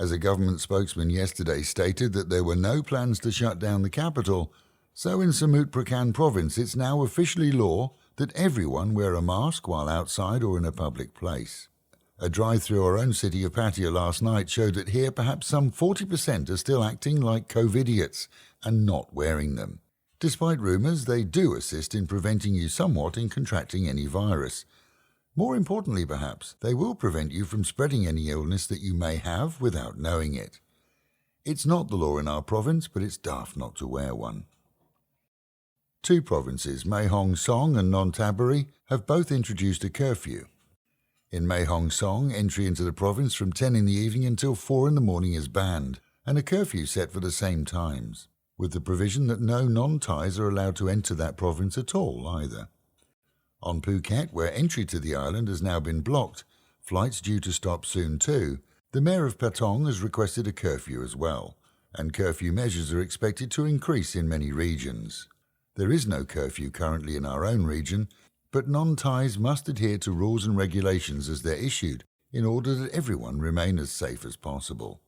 as a government spokesman yesterday stated that there were no plans to shut down the capital, so in Samut Prakan province it's now officially law that everyone wear a mask while outside or in a public place. A drive through our own city of Pattaya last night showed that here perhaps some 40% are still acting like COVIDiots and not wearing them. Despite rumours, they do assist in preventing you somewhat in contracting any virus. More importantly perhaps, they will prevent you from spreading any illness that you may have without knowing it. It's not the law in our province, but it's daft not to wear one. Two provinces, Mae Hong Son and Nonthaburi, have both introduced a curfew. In Mae Hong Son, entry into the province from 10 in the evening until 4 in the morning is banned, and a curfew set for the same times, with the provision that no non-Thais are allowed to enter that province at all either. On Phuket, where entry to the island has now been blocked, flights due to stop soon too, the Mayor of Pattaya has requested a curfew as well, and curfew measures are expected to increase in many regions. There is no curfew currently in our own region, but non-Thais must adhere to rules and regulations as they're issued in order that everyone remain as safe as possible.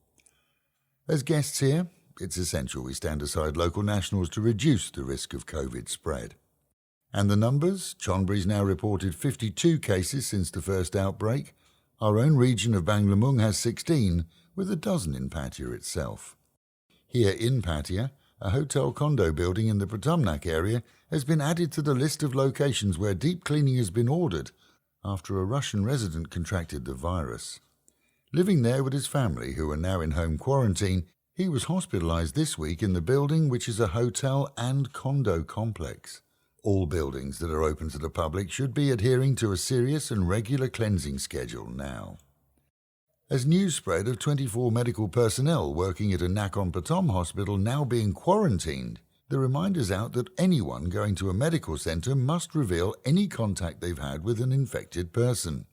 As guests here, it's essential we stand aside local nationals to reduce the risk of COVID spread. And the numbers? Chonburi's now reported 52 cases since the first outbreak. Our own region of Banglamung has 16, with a dozen in Pattaya itself. Here in Pattaya, a hotel condo building in the Pratumnak area has been added to the list of locations where deep cleaning has been ordered after a Russian resident contracted the virus. Living there with his family, who are now in home quarantine, he was hospitalized this week in the building, which is a hotel and condo complex. All buildings that are open to the public should be adhering to a serious and regular cleansing schedule now. As news spread of 24 medical personnel working at a Nakhon Pathom hospital now being quarantined, the reminder's out that anyone going to a medical centre must reveal any contact they've had with an infected person.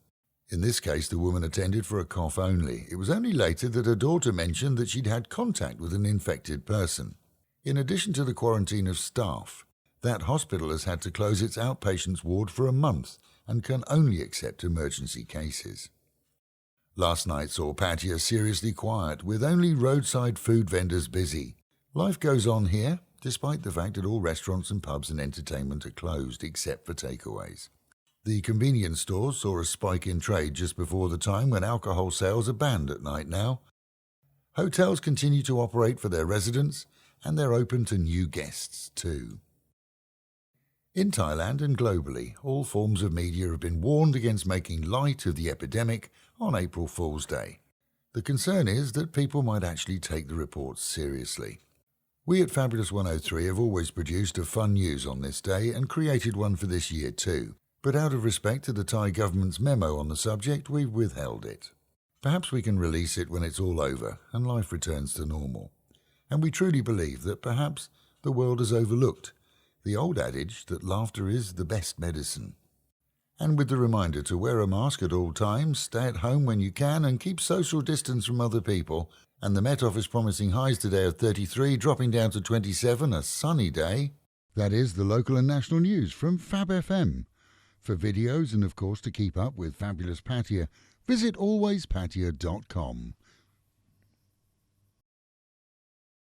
In this case, the woman attended for a cough only. It was only later that her daughter mentioned that she'd had contact with an infected person. In addition to the quarantine of staff, that hospital has had to close its outpatients ward for a month and can only accept emergency cases. Last night saw Pattaya seriously quiet, with only roadside food vendors busy. Life goes on here, despite the fact that all restaurants and pubs and entertainment are closed except for takeaways. The convenience stores saw a spike in trade just before the time when alcohol sales are banned at night now. Hotels continue to operate for their residents, and they're open to new guests too. In Thailand and globally, all forms of media have been warned against making light of the epidemic on April Fool's Day. The concern is that people might actually take the reports seriously. We at Fabulous 103 have always produced a fun news on this day and created one for this year too, but out of respect to the Thai government's memo on the subject, we've withheld it. Perhaps we can release it when it's all over and life returns to normal. And we truly believe that perhaps the world has overlooked the old adage that laughter is the best medicine. And with the reminder to wear a mask at all times, stay at home when you can and keep social distance from other people, and the Met Office promising highs today of 33, dropping down to 27, a sunny day. That is the local and national news from Fab FM. For videos and of course to keep up with Fabulous Pattaya, visit alwayspattaya.com.